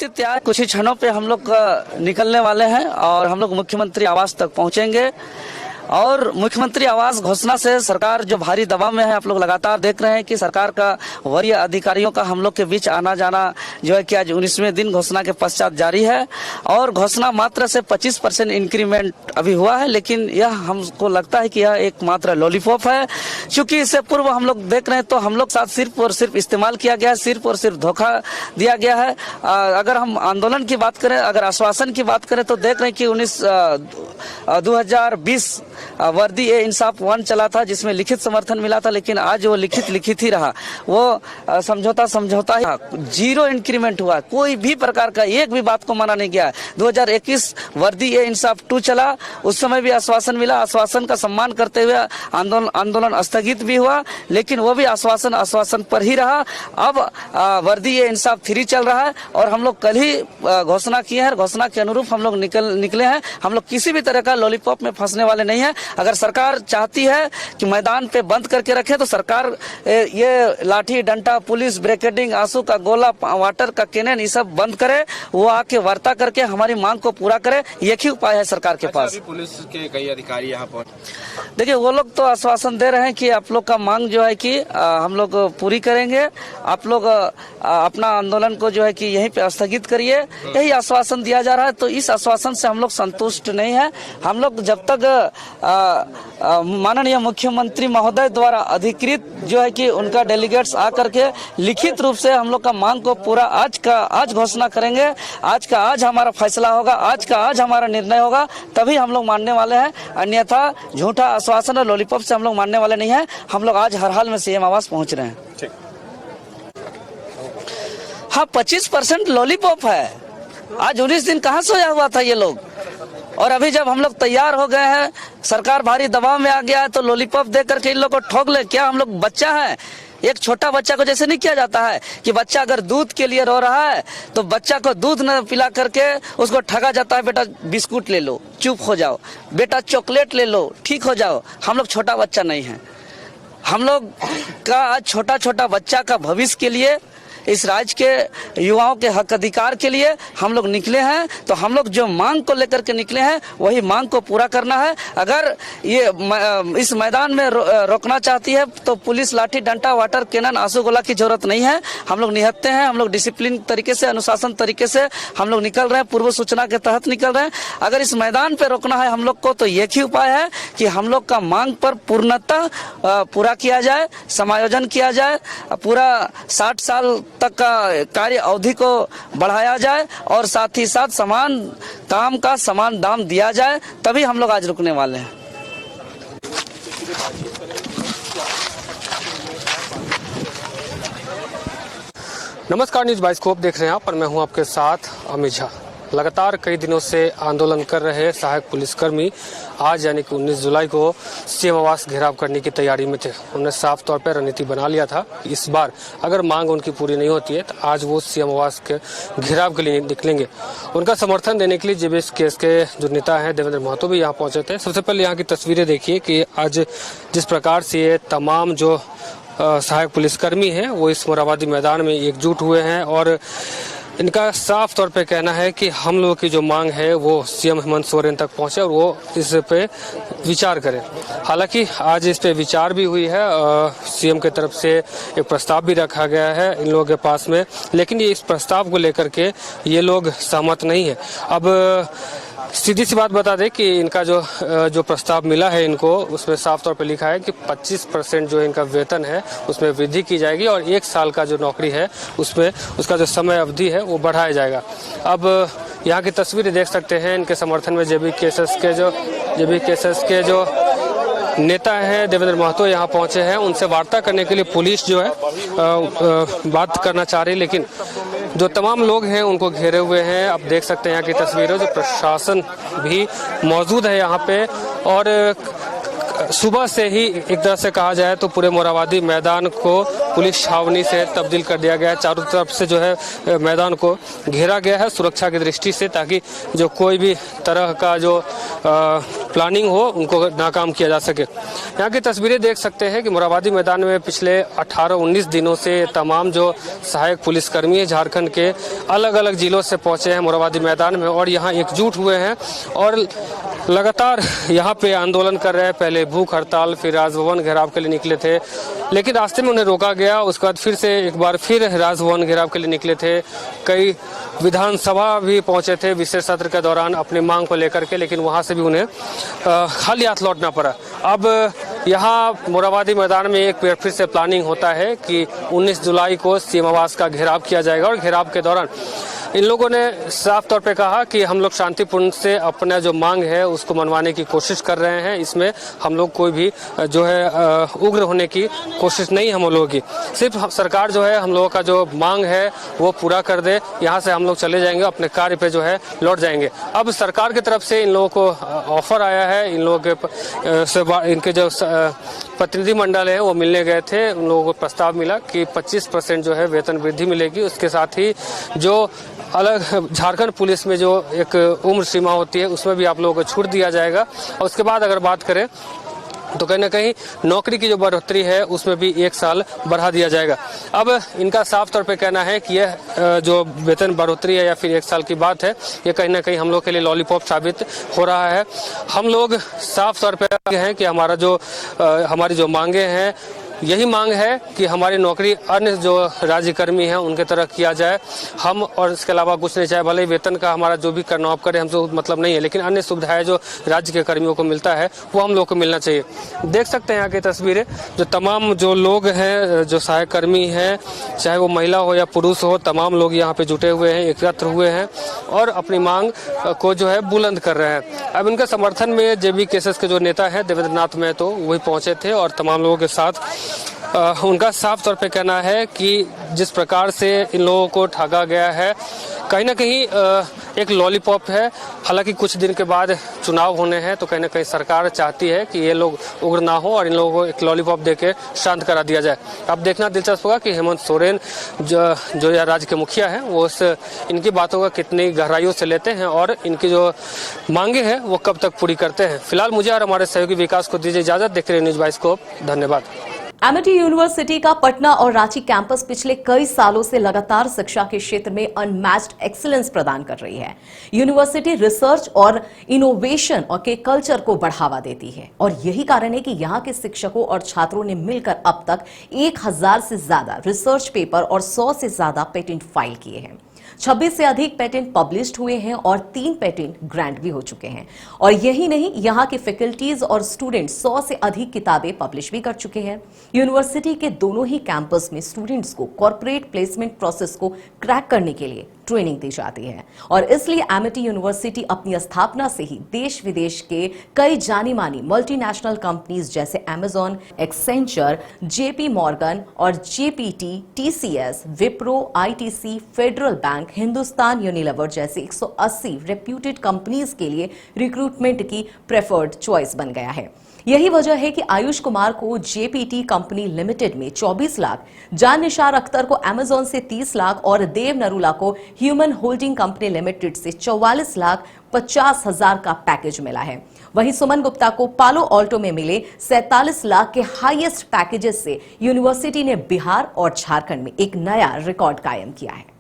स्थिति तैयार, कुछ ही क्षणों पे हम लोग निकलने वाले हैं और हम लोग मुख्यमंत्री आवास तक पहुंचेंगे। और मुख्यमंत्री आवास घोषणा से सरकार जो भारी दबाव में है, आप लोग लगातार देख रहे हैं कि सरकार का वरीय अधिकारियों का हम लोग के बीच आना जाना जो है कि आज 19वें दिन घोषणा के पश्चात जारी है। और घोषणा मात्र से 25% इंक्रीमेंट अभी हुआ है, लेकिन यह हमको लगता है कि यह एक मात्र लॉलीपॉप है। क्योंकि इससे पूर्व हम लोग देख रहे हैं तो हम लोग साथ सिर्फ और सिर्फ इस्तेमाल किया गया है, सिर्फ और सिर्फ धोखा दिया गया है। अगर हम आंदोलन की बात करें, अगर आश्वासन की बात करें तो देख रहे हैं कि 2020 वर्दी ए इंसाफ 1 चला था, जिसमें लिखित समर्थन मिला था, लेकिन आज वो लिखित ही रहा। वो समझौता ही, जीरो इंक्रीमेंट हुआ, कोई भी प्रकार का एक भी बात को माना नहीं गया है। 2021 वर्दी ए इंसाफ 2 चला, उस समय भी आश्वासन मिला, आश्वासन का सम्मान करते हुए आंदोलन स्थगित भी हुआ, लेकिन वो भी आश्वासन पर ही रहा। अब वर्दी ए इंसाफ 3 चल रहा है और हम लोग कल ही घोषणा किए हैं, घोषणा के अनुरूप हम लोग निकले हैं। हम लोग किसी भी तरह का लॉलीपॉप में फंसने वाले नहीं है। अगर सरकार चाहती है कि मैदान पे बंद करके रखे तो सरकार ये लाठी डंडा, पुलिस, ब्रिगेडिंग, आंसू का गोला, वाटर का कैनन, ये सब बंद करे, वो आके वार्ता करके हमारी मांग को पूरा करे। एक ही उपाय है सरकार के पास। पुलिस के कई अधिकारी यहाँ पर, देखिए वो लोग तो आश्वासन दे रहे हैं कि आप लोग का मांग जो है कि हम लोग पूरी करेंगे, आप लोग अपना आंदोलन को जो है कि यहीं पे स्थगित करिए, यही आश्वासन दिया जा रहा है। तो इस आश्वासन से हम लोग संतुष्ट नहीं है। हम लोग जब तक माननीय मुख्यमंत्री महोदय द्वारा अधिकृत जो है कि उनका डेलीगेट्स आकर के लिखित रूप से हम लोग का मांग को पूरा आज घोषणा करेंगे, आज हमारा फैसला होगा, आज हमारा निर्णय होगा, तभी हम लोग मानने वाले हैं। अन्यथा झूठा आश्वासन और लॉलीपॉप से हम लोग मानने वाले नहीं है। हम लोग आज हर हाल में सीएम आवास पहुंच रहे हैं। हाँ, 25% लॉलीपॉप है। आज 19 दिन कहाँ सोया हुआ था ये लोग, और अभी जब हम लोग तैयार हो गए हैं, सरकार भारी दबाव में आ गया है, तो लॉलीपॉप दे करके इन लोग को ठोक ले। क्या हम लोग बच्चा है? एक छोटा बच्चा को जैसे नहीं किया जाता है कि बच्चा अगर दूध के लिए रो रहा है तो बच्चा को दूध न पिला करके उसको ठगा जाता है, बेटा बिस्कुट ले लो, चुप हो जाओ, बेटा चॉकलेट ले लो, ठीक हो जाओ। हम लोग छोटा बच्चा नहीं है। हम लोग का आज छोटा बच्चा का भविष्य के लिए, इस राज्य के युवाओं के हक अधिकार के लिए हम लोग निकले हैं। तो हम लोग जो मांग को लेकर के निकले हैं वही मांग को पूरा करना है। अगर ये इस मैदान में रोकना चाहती है तो पुलिस लाठी डंडा, वाटर कैनन, आंसू गोला की जरूरत नहीं है। हम लोग निहत्ते हैं, हम लोग डिसिप्लिन तरीके से, अनुशासन तरीके से हम लोग निकल रहे हैं, पूर्व सूचना के तहत निकल रहे हैं। अगर इस मैदान पे रोकना है हम लोग को तो एक ही उपाय है कि हम लोग का मांग पर पूर्णतः पूरा किया जाए, समायोजन किया जाए, पूरा 60 साल तक का कार्य अवधि को बढ़ाया जाए और साथ ही साथ समान काम का समान दाम दिया जाए, तभी हम लोग आज रुकने वाले हैं। नमस्कार, न्यूज़ बाइस्कोप देख रहे हैं आप, और मैं हूं आपके साथ अमित झा। लगातार कई दिनों से आंदोलन कर रहे सहायक पुलिसकर्मी आज यानी कि 19 जुलाई को सीएम आवास घेराव करने की तैयारी में थे। उन्होंने साफ तौर पर रणनीति बना लिया था, इस बार अगर मांग उनकी पूरी नहीं होती है तो आज वो सीएम आवास के घेराव के लिए निकलेंगे। उनका समर्थन देने के लिए जेबीएस केस के जो नेता हैं देवेंद्र महतो भी यहाँ पहुंचे थे। सबसे पहले यहाँ की तस्वीरें देखिए कि आज जिस प्रकार से ये तमाम जो सहायक पुलिसकर्मी हैं वो इस मोरहाबादी मैदान में एकजुट हुए हैं और इनका साफ तौर पे कहना है कि हम लोगों की जो मांग है वो सीएम हेमंत सोरेन तक पहुंचे और वो इस पे विचार करें। हालांकि आज इस पे विचार भी हुई है, सीएम की तरफ से एक प्रस्ताव भी रखा गया है इन लोगों के पास में, लेकिन ये इस प्रस्ताव को लेकर के ये लोग सहमत नहीं है। अब सीधी सी बात बता दें कि इनका जो प्रस्ताव मिला है इनको, उसमें साफ तौर पर लिखा है कि 25% जो इनका वेतन है उसमें वृद्धि की जाएगी और 1 साल का जो नौकरी है उसमें उसका जो समय अवधि है वो बढ़ाया जाएगा। अब यहाँ की तस्वीरें देख सकते हैं, इनके समर्थन में जेबी केसेस के जो नेता हैं देवेंद्र महतो यहाँ पहुंचे हैं। उनसे वार्ता करने के लिए पुलिस जो है बात करना चाह रही है, लेकिन जो तमाम लोग हैं उनको घेरे हुए हैं। आप देख सकते हैं यहाँ की तस्वीरें, जो प्रशासन भी मौजूद है यहाँ पे और सुबह से ही एक तरह से कहा जाए तो पूरे मोरहाबादी मैदान को पुलिस छावनी से तब्दील कर दिया गया है। चारों तरफ से जो है मैदान को घेरा गया है सुरक्षा की दृष्टि से, ताकि जो कोई भी तरह का जो प्लानिंग हो उनको नाकाम किया जा सके। यहाँ की तस्वीरें देख सकते हैं कि मोरहाबादी मैदान में पिछले 18-19 दिनों से तमाम जो सहायक पुलिसकर्मी है झारखंड के अलग अलग जिलों से पहुंचे हैं मोरहाबादी मैदान में और यहाँ एकजुट हुए हैं और लगातार यहाँ पे आंदोलन कर रहे हैं। पहले भूख हड़ताल, फिर राजभवन घेराव के लिए निकले थे, लेकिन रास्ते में उन्हें रोका गया। उसके बाद फिर से एक बार फिर राजभवन घेराव के लिए निकले थे। कई विधानसभा भी पहुंचे थे विशेष सत्र के दौरान अपनी मांग को लेकर के, लेकिन वहां से भी उन्हें खाली हाथ लौटना पड़ा। अब यहाँ मोरहाबादी मैदान में एक बार फिर से प्लानिंग होता है कि 19 जुलाई को सीएम आवास का घेराव किया जाएगा और घेराव के दौरान इन लोगों ने साफ तौर पे कहा कि हम लोग शांतिपूर्ण से अपना जो मांग है उसको मनवाने की कोशिश कर रहे हैं। इसमें हम लोग कोई भी जो है उग्र होने की कोशिश नहीं हम लोगों की, सिर्फ सरकार जो है हम लोगों का जो मांग है वो पूरा कर दे, यहाँ से हम लोग चले जाएंगे, अपने कार्य पे जो है लौट जाएंगे। अब सरकार की तरफ से इन लोगों को ऑफर आया है, इन लोगों के इनके जो प्रतिनिधि मंडल है वो मिलने गए थे, उन लोगों को प्रस्ताव मिला कि 25% जो है वेतन वृद्धि मिलेगी। उसके साथ ही जो अलग झारखंड पुलिस में जो एक उम्र सीमा होती है उसमें भी आप लोगों को छूट दिया जाएगा। और उसके बाद अगर बात करें तो कहीं ना कहीं नौकरी की जो बढ़ोतरी है उसमें भी 1 साल बढ़ा दिया जाएगा। अब इनका साफ तौर पे कहना है कि यह जो वेतन बढ़ोतरी है या फिर 1 साल की बात है, ये कहीं ना कहीं हम लोग के लिए लॉलीपॉप साबित हो रहा है। हम लोग साफ तौर पे हैं कि हमारी जो मांगे हैं यही मांग है कि हमारी नौकरी अन्य जो राज्यकर्मी हैं उनके तरह किया जाए। हम और इसके अलावा कुछ नहीं चाहे, भले ही वेतन का हमारा जो भी करना आप करें हमसे मतलब नहीं है, लेकिन अन्य सुविधाएं जो राज्य के कर्मियों को मिलता है वो हम लोग को मिलना चाहिए। देख सकते हैं यहाँ की तस्वीरें, जो तमाम जो लोग हैं जो सहायक कर्मी हैं, चाहे वो महिला हो या पुरुष हो, तमाम लोग यहाँ पे जुटे हुए हैं, एकत्र हुए हैं और अपनी मांग को जो है बुलंद कर रहे हैं। अब इनके समर्थन में जेबी केसेस के जो नेता है देवेंद्र नाथ महतो वही पहुंचे थे और तमाम लोगों के साथ उनका साफ तौर पे कहना है कि जिस प्रकार से इन लोगों को ठगा गया है कहीं ना कहीं एक लॉलीपॉप है। हालांकि कुछ दिन के बाद चुनाव होने हैं तो कहीं ना कहीं सरकार चाहती है कि ये लोग उग्र ना हो और इन लोगों को एक लॉलीपॉप देके शांत करा दिया जाए। अब देखना दिलचस्प होगा कि हेमंत सोरेन जो या राज्य के मुखिया हैं वो इनकी बातों का कितनी गहराइयों से लेते हैं और इनकी जो मांगे हैं वो कब तक पूरी करते हैं। फिलहाल मुझे और हमारे सहयोगी विकास को दीजिए इजाजत। देखते रहिए न्यूज़ बाइस्कोप। धन्यवाद। एमिटी यूनिवर्सिटी का पटना और रांची कैंपस पिछले कई सालों से लगातार शिक्षा के क्षेत्र में अनमैच्ड एक्सीलेंस प्रदान कर रही है। यूनिवर्सिटी रिसर्च और इनोवेशन और के कल्चर को बढ़ावा देती है और यही कारण है कि यहाँ के शिक्षकों और छात्रों ने मिलकर अब तक 1000 से ज्यादा रिसर्च पेपर और 100 से ज्यादा पेटेंट फाइल किए हैं। 26 से अधिक पेटेंट पब्लिश्ड हुए हैं और 3 पेटेंट ग्रांट भी हो चुके हैं। और यही नहीं, यहाँ के फैकल्टीज और स्टूडेंट 100 से अधिक किताबें पब्लिश भी कर चुके हैं। यूनिवर्सिटी के दोनों ही कैंपस में स्टूडेंट्स को कॉर्पोरेट प्लेसमेंट प्रोसेस को क्रैक करने के लिए ट्रेनिंग दी जाती है और इसलिए एमिटी यूनिवर्सिटी अपनी स्थापना से ही देश विदेश के कई जानी मानी मल्टीनेशनल कंपनीज जैसे अमेजॉन, एक्सेंचर, जेपी मॉर्गन और GPT, TCS, Wipro, ITC, federal bank, Hindustan Unilever जैसे 180 रेप्यूटेड कंपनीज के लिए रिक्रूटमेंट की प्रेफर्ड चॉइस बन गया है। यही वजह है कि आयुष कुमार को जेपीटी कंपनी लिमिटेड में 24 लाख, जान निसार अख्तर को अमेजॉन से 30 लाख और देव नरूला को ह्यूमन होल्डिंग कंपनी लिमिटेड से 44 लाख 50 हजार का पैकेज मिला है। वहीं सुमन गुप्ता को पालो ऑल्टो में मिले 47 लाख के हाईएस्ट पैकेजेस से यूनिवर्सिटी ने बिहार और झारखंड में एक नया रिकॉर्ड कायम किया है।